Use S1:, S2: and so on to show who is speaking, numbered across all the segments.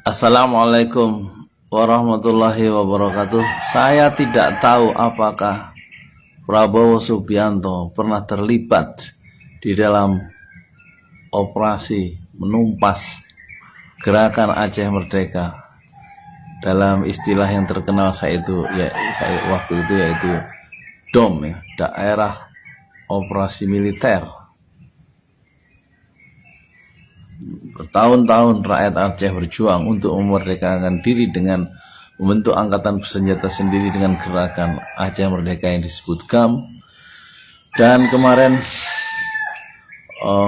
S1: Assalamualaikum warahmatullahi wabarakatuh. Saya tidak tahu apakah Prabowo Subianto pernah terlibat di dalam operasi menumpas gerakan Aceh Merdeka. Dalam istilah yang terkenal waktu itu yaitu DOM, ya, daerah operasi militer. Bertahun-tahun rakyat Aceh berjuang untuk memerdekakan diri dengan membentuk angkatan bersenjata sendiri dengan gerakan Aceh Merdeka yang disebut GAM. Dan kemarin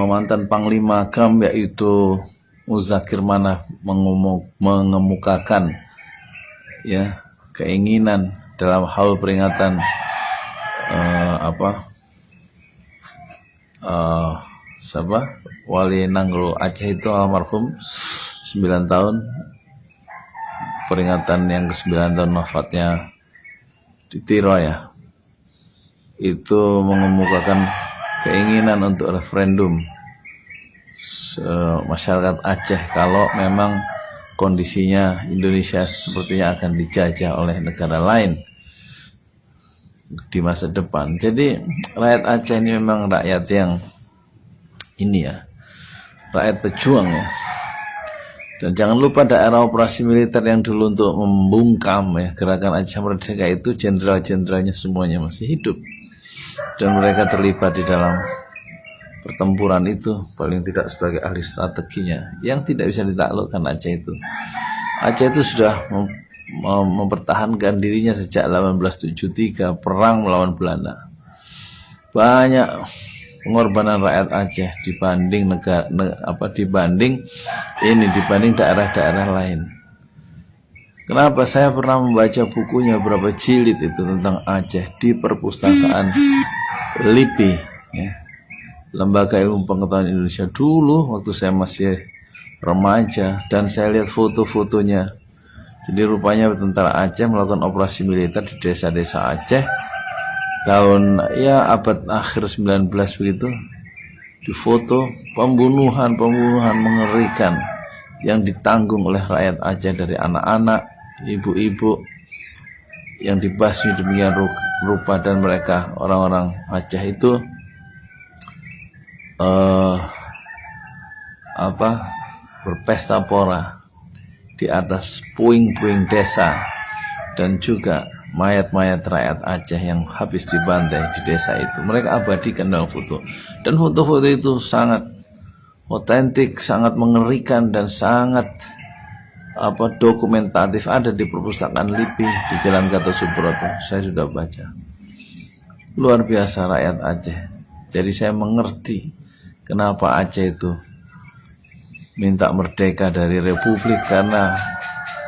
S1: mantan Panglima GAM yaitu Muzakir Manaf mengemukakan keinginan dalam hal peringatan Wali Nanggro Aceh itu almarhum 9 tahun, peringatan yang ke-9 tahun wafatnya di Tiro, ya, itu mengemukakan keinginan untuk referendum masyarakat Aceh kalau memang kondisinya Indonesia sepertinya akan dijajah oleh negara lain di masa depan. Jadi rakyat Aceh ini memang rakyat yang rakyat pejuang, ya. Dan jangan lupa daerah operasi militer yang dulu untuk membungkam gerakan Aceh Merdeka itu jenderal-jenderalnya semuanya masih hidup dan mereka terlibat di dalam pertempuran itu, paling tidak sebagai ahli strateginya yang tidak bisa ditaklukkan. Aceh itu sudah mempertahankan dirinya sejak 1873 perang melawan Belanda. Banyak pengorbanan rakyat Aceh dibanding dibanding daerah-daerah lain. Kenapa? Saya pernah membaca bukunya berapa jilid itu tentang Aceh di perpustakaan LIPI, Lembaga Ilmu Pengetahuan Indonesia, dulu waktu saya masih remaja, dan saya lihat foto-fotonya. Jadi rupanya tentara Aceh melakukan operasi militer di desa-desa Aceh tahun abad akhir 19 begitu. Di foto pembunuhan mengerikan yang ditanggung oleh rakyat Aceh, dari anak-anak, ibu-ibu yang dibasmi demikian rupa, dan mereka orang-orang Aceh itu berpesta pora di atas puing-puing desa, dan juga mayat-mayat rakyat Aceh yang habis dibantai di desa itu mereka abadikan dalam foto. Dan foto-foto itu sangat otentik, sangat mengerikan, dan sangat dokumentatif. Ada di perpustakaan LIPI di Jalan Gatot Subroto. Saya sudah baca. Luar biasa rakyat Aceh. Jadi saya mengerti kenapa Aceh itu minta merdeka dari Republik, karena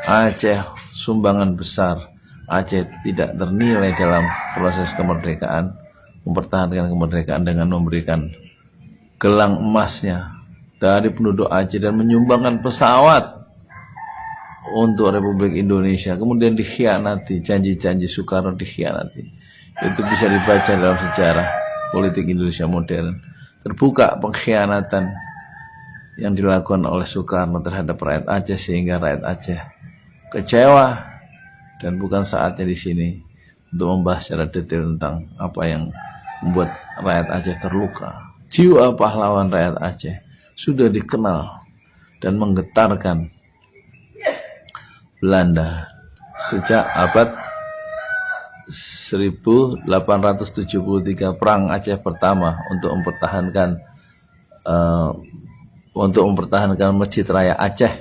S1: Aceh sumbangan besar. Aceh tidak ternilai dalam proses kemerdekaan, mempertahankan kemerdekaan dengan memberikan gelang emasnya dari penduduk Aceh dan menyumbangkan pesawat untuk Republik Indonesia. Kemudian dikhianati, janji-janji Soekarno dikhianati. Itu bisa dibaca dalam sejarah politik Indonesia modern. Terbuka pengkhianatan yang dilakukan oleh Soekarno terhadap rakyat Aceh sehingga rakyat Aceh kecewa. Dan bukan saatnya di sini untuk membahas secara detail tentang apa yang membuat rakyat Aceh terluka. Jiwa pahlawan rakyat Aceh sudah dikenal dan menggetarkan Belanda sejak abad 1873, perang Aceh pertama untuk mempertahankan Masjid Raya Aceh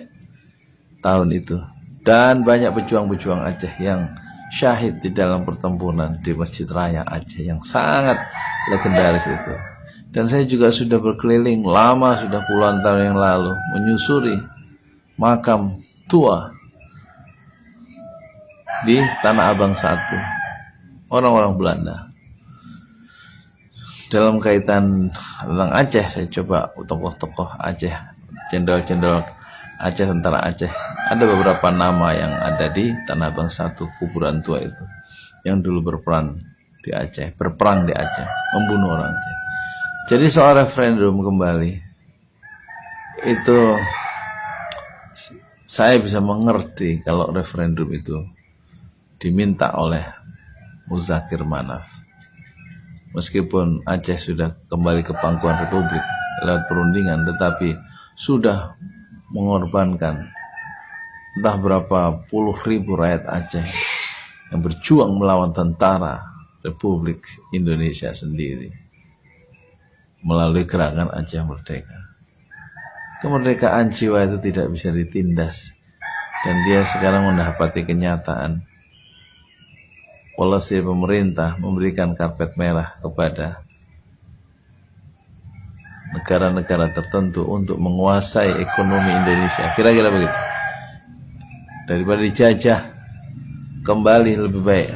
S1: tahun itu. Dan banyak pejuang-pejuang Aceh yang syahid di dalam pertempuran di Masjid Raya Aceh yang sangat legendaris itu. Dan saya juga sudah berkeliling lama, sudah puluhan tahun yang lalu, menyusuri makam tua di Tanah Abang 1 orang-orang Belanda. Dalam kaitan tentang Aceh, saya coba tokoh-tokoh Aceh, jenderal-jenderal Aceh, tentara Aceh. Ada beberapa nama yang ada di Tanah Abang 1, kuburan tua itu, yang dulu berperang di Aceh, membunuh orang Aceh. Jadi soal referendum kembali, itu saya bisa mengerti kalau referendum itu diminta oleh Muzakir Manaf. Meskipun Aceh sudah kembali ke pangkuan Republik lewat perundingan, tetapi sudah mengorbankan entah berapa puluh ribu rakyat Aceh yang berjuang melawan tentara Republik Indonesia sendiri melalui gerakan Aceh Merdeka. Kemerdekaan jiwa itu tidak bisa ditindas, dan dia sekarang mendapati kenyataan polisi pemerintah memberikan karpet merah kepada negara-negara tertentu untuk menguasai ekonomi Indonesia. Kira-kira begitu. Daripada dijajah, kembali lebih baik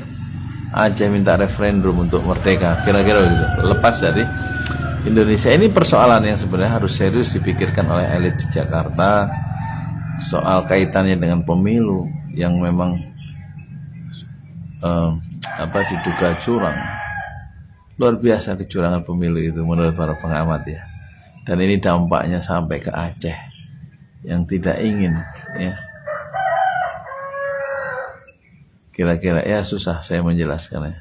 S1: Aceh minta referendum untuk merdeka. Kira-kira begitu. Lepas dari Indonesia. Ini persoalan yang sebenarnya harus serius dipikirkan oleh elit di Jakarta, soal kaitannya dengan pemilu yang memang diduga curang. Luar biasa kecurangan pemilu itu menurut para pengamat ya. Dan ini dampaknya sampai ke Aceh yang tidak ingin ya. Kira-kira ya susah saya menjelaskannya.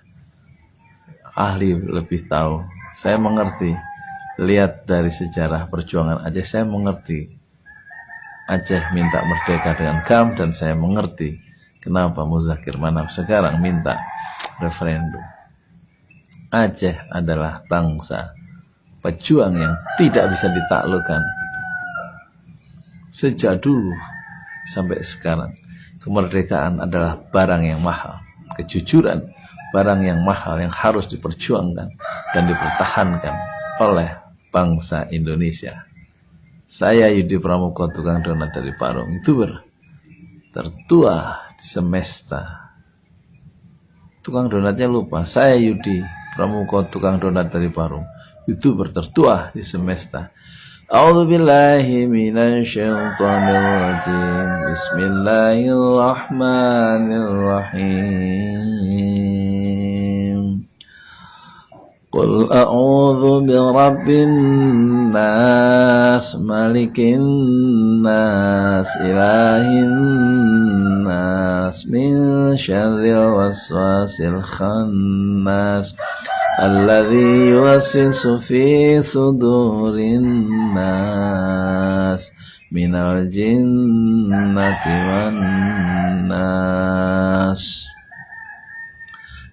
S1: Ahli lebih tahu. Saya mengerti. Lihat dari sejarah perjuangan Aceh, saya mengerti Aceh minta merdeka dengan GAM, dan saya mengerti kenapa Muzakir Manaf sekarang minta referendum. Aceh adalah bangsa pejuang yang tidak bisa ditaklukkan sejak dulu sampai sekarang. Kemerdekaan adalah barang yang mahal, kejujuran barang yang mahal yang harus diperjuangkan dan dipertahankan oleh bangsa Indonesia. Saya Yudi Pramuko, tukang donat dari Parung, YouTuber tertua di semesta. Tukang donatnya lupa. Saya Yudi Pramuko, tukang donat dari Parung, YouTuber tertua di semesta. A'udzubillahi minasyaitonirrajim. Bismillahirrahmanirrahim. Qul a'udzu birabbin nas, malikin nas, ilahin nas, min syarril waswasil khannas, alladzi yuwaswisu fi sudurin nas, minal jinnati wan nas.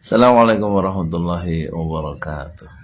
S1: Assalamualaikum warahmatullahi wabarakatuh.